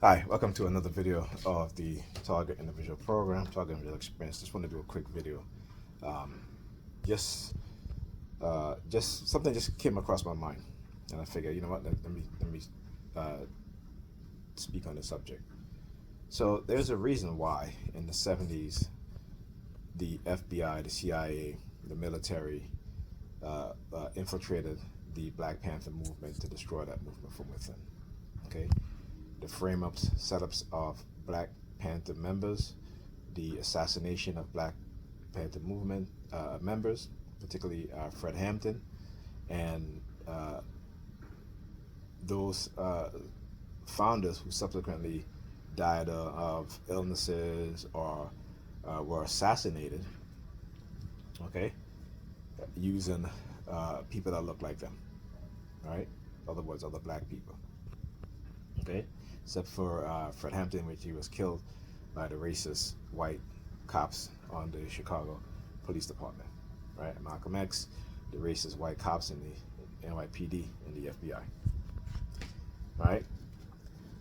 Hi, welcome to another video of the Target Individual Program, Target Individual Experience. Just want to do a quick video. Um, just something just came across my mind, and I figured, you know what, let me uh, speak on the subject. So there's a reason why in the 70s, the FBI, the CIA, the military infiltrated the Black Panther movement to destroy that movement from within. Okay, the frame-ups, setups of Black Panther members, the assassination of Black Panther movement members, particularly Fred Hampton, and those founders who subsequently died of illnesses or were assassinated, okay, using people that look like them, right? In other words, other black people, okay? Except for Fred Hampton, which he was killed by the racist white cops on the Chicago Police Department, right? Malcolm X, the racist white cops in the NYPD and the FBI, right?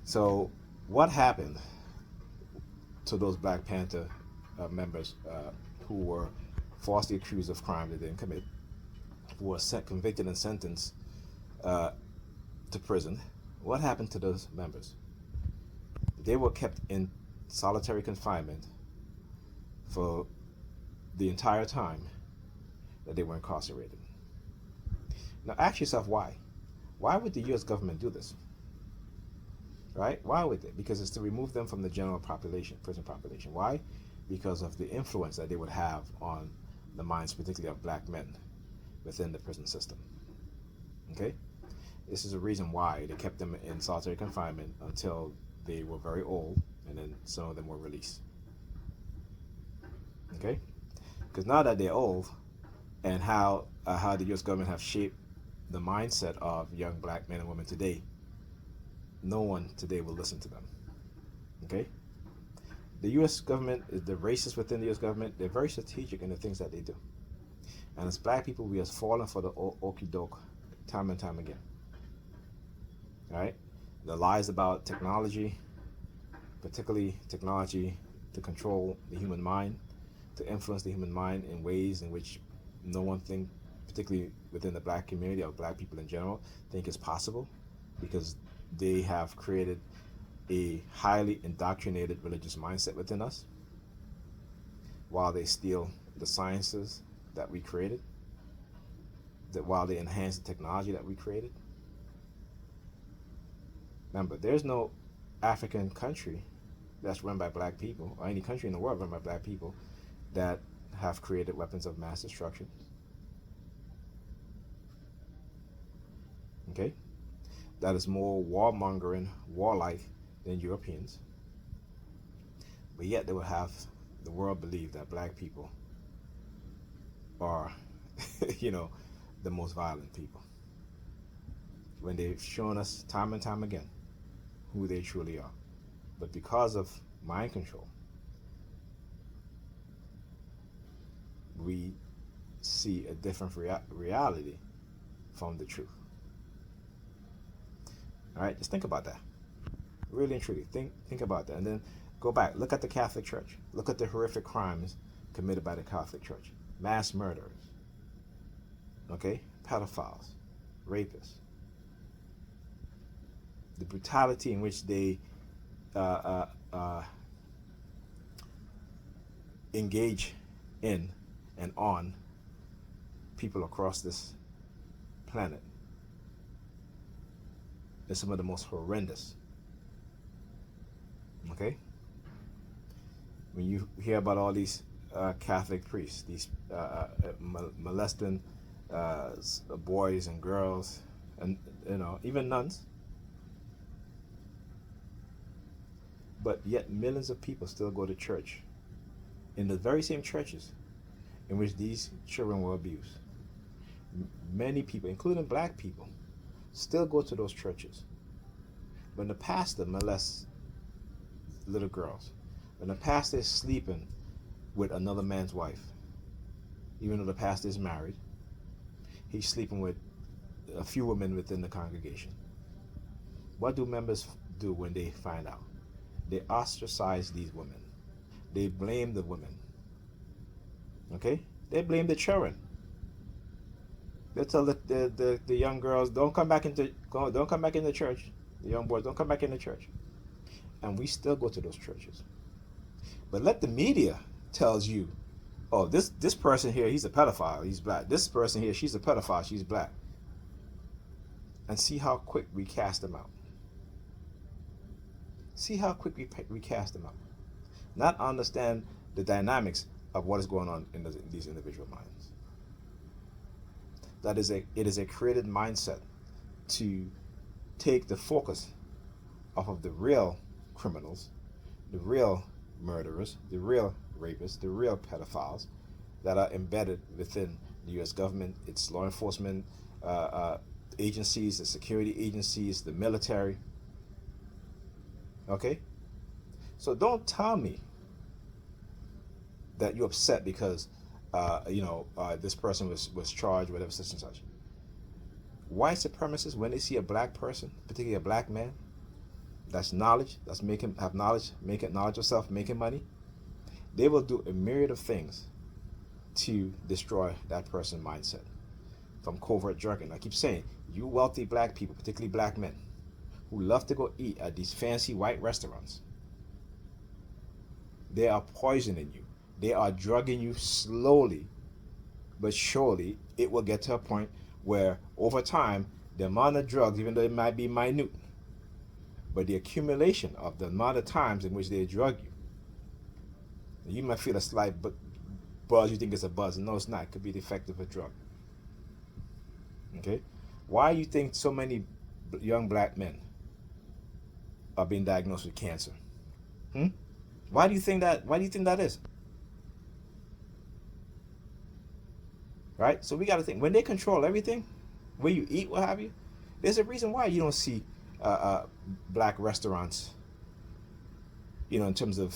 So, what happened to those Black Panther members who were falsely accused of crime they didn't commit, who were convicted and sentenced uh, to prison? What happened to those members? They were kept in solitary confinement for the entire time that they were incarcerated. Now ask yourself why. Why would the US government do this? Right? Why would they? Because it's to remove them from the general population, prison population. Why? Because of the influence that they would have on the minds, particularly of black men within the prison system. Okay? This is a reason why they kept them in solitary confinement until they were very old, and then some of them were released. Okay? Because now that they're old, and how the U.S. government have shaped the mindset of young black men and women today, no one today will listen to them. Okay? The U.S. government, the racists within the U.S. government, they're very strategic in the things that they do. And as black people, we have fallen for the okey doke time and time again. All right? The lies about technology, particularly technology to control the human mind, to influence the human mind in ways in which no one think, particularly within the black community or black people in general, think is possible, because they have created a highly indoctrinated religious mindset within us, while they steal the sciences that we created, that while they enhance the technology that we created. Remember, there's no African country that's run by black people, or any country in the world run by black people, that have created weapons of mass destruction. Okay? That is more warmongering, warlike than Europeans. But yet they will have the world believe that black people are, you know, the most violent people. When they've shown us time and time again who they truly are. But because of mind control, we see a different reality from the truth. All right, just think about that. Really and truly, think about that, and then go back. Look at the Catholic Church. Look at the horrific crimes committed by the Catholic Church. Mass murderers. Okay, pedophiles, rapists. The brutality in which they uh, uh, uh, engage in and on people across this planet is some of the most horrendous. Okay? When you hear about all these Catholic priests, these molesting boys and girls, and even nuns, but yet millions of people still go to church in the very same churches in which these children were abused. Many people, including black people, still go to those churches. When the pastor molests little girls, when the pastor is sleeping with another man's wife, even though the pastor is married, he's sleeping with a few women within the congregation. What do members do when they find out? They ostracize these women. They blame the women. Okay? They blame the children. They tell the young girls, don't come back into church. The young boys, don't come back into church. And we still go to those churches. But let the media tells you, oh, this person here, he's a pedophile, he's black. This person here, she's a pedophile, she's black. And see how quick we cast them out. See how quick we cast them out. Not understand the dynamics of what is going on in these individual minds. It is a created mindset to take the focus off of the real criminals, the real murderers, the real rapists, the real pedophiles that are embedded within the U.S. government, its law enforcement agencies, the security agencies, the military. Okay? So don't tell me that you're upset because this person was charged, whatever, such and such. White supremacists, when they see a black person, particularly a black man, that's knowledge, have knowledge, making knowledge of self, making money, they will do a myriad of things to destroy that person's mindset. From covert drugging, I keep saying, you wealthy black people, particularly black men, who love to go eat at these fancy white restaurants, they are poisoning you. They are drugging you slowly, but surely it will get to a point where over time, the amount of drugs, even though it might be minute, but the accumulation of the amount of times in which they drug you, you might feel a slight buzz, you think it's a buzz. No, it's not. It could be the effect of a drug. Okay? Why do you think so many young black men are being diagnosed with cancer? Why do you think that is? Right? So we got to think, when they control everything, where you eat, what have you, there's a reason why you don't see black restaurants, in terms of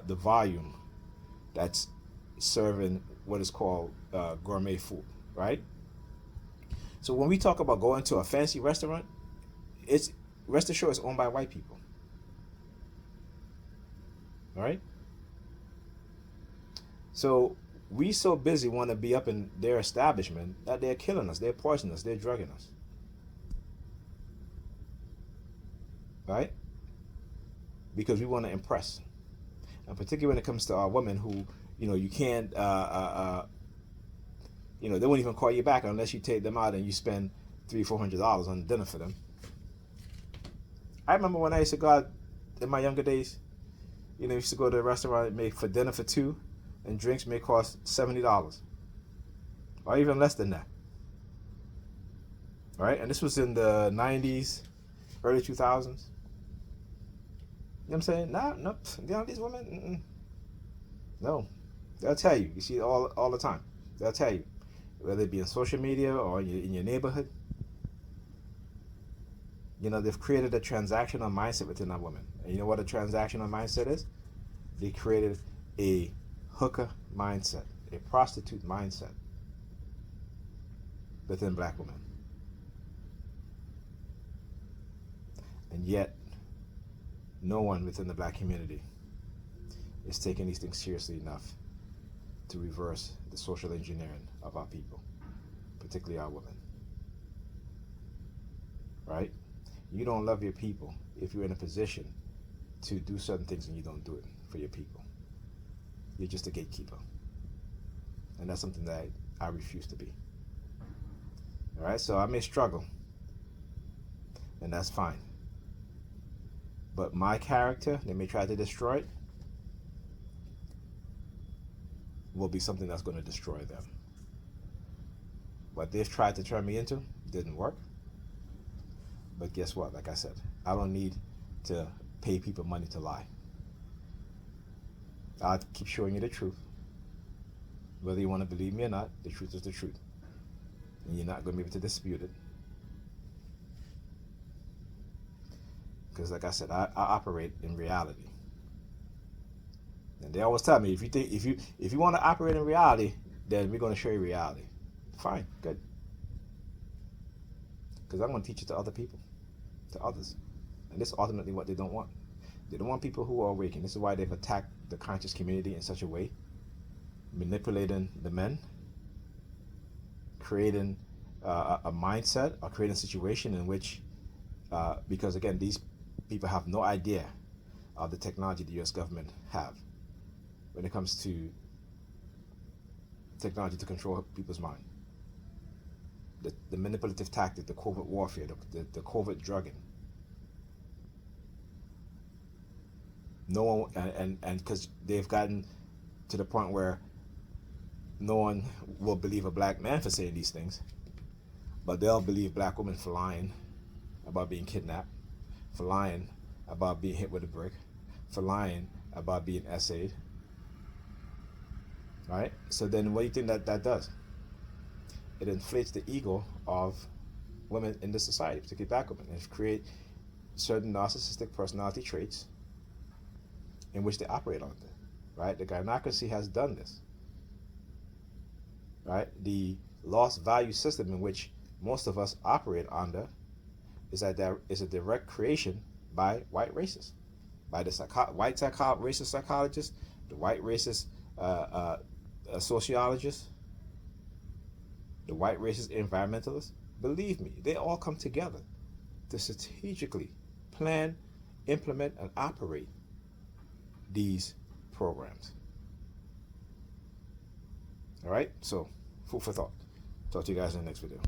the volume that's serving what is called gourmet food, right? So when we talk about going to a fancy restaurant, it's, rest assured, it's owned by white people. All right? So we so busy want to be up in their establishment that they're killing us, they're poisoning us, they're drugging us. Right? Because we want to impress. And particularly when it comes to our women who, you can't, they won't even call you back unless you take them out and you spend $300-400 on dinner for them. I remember when I used to go out in my younger days, used to go to a restaurant and make for dinner for two, and drinks may cost $70, or even less than that. Right? And this was in the 90s, early 2000s. You know what I'm saying? No, these women, no. They'll tell you. You see it all the time. They'll tell you, whether it be on social media or in your neighborhood. They've created a transactional mindset within that woman. And you know what a transactional mindset is? They created a hooker mindset, a prostitute mindset within black women. And yet, no one within the black community is taking these things seriously enough to reverse the social engineering of our people, particularly our women. Right? You don't love your people if you're in a position to do certain things and you don't do it for your people. You're just a gatekeeper. And that's something that I refuse to be. All right? So I may struggle, and that's fine. But my character, they may try to destroy it, will be something that's going to destroy them. What they've tried to turn me into didn't work. But guess what? Like I said, I don't need to pay people money to lie. I'll keep showing you the truth. Whether you want to believe me or not, the truth is the truth. And you're not going to be able to dispute it. Because like I said, I operate in reality. And they always tell me, if you want to operate in reality, then we're going to show you reality. Fine, good. Because I'm going to teach it to other people, to others. And this is ultimately what they don't want. They don't want people who are awakened. This is why they've attacked the conscious community in such a way, manipulating the men, creating a mindset, or creating a situation in which, because again, these people have no idea of the technology the U.S. government have when it comes to technology to control people's mind. The manipulative tactic, the covert warfare, the covert drugging. No one, and because they've gotten to the point where no one will believe a black man for saying these things, but they'll believe black women for lying about being kidnapped, for lying about being hit with a brick, for lying about being essayed. Right? So then what do you think that does? It inflates the ego of women in the society, particularly black women, and create certain narcissistic personality traits in which they operate under. Right? The gynocracy has done this. Right? The lost value system in which most of us operate under is a direct creation by white racists, by the racist psychologists, the white racist sociologists, the white racist environmentalists. Believe me, they all come together to strategically plan, implement, and operate these programs. All right, so food for thought. Talk to you guys in the next video.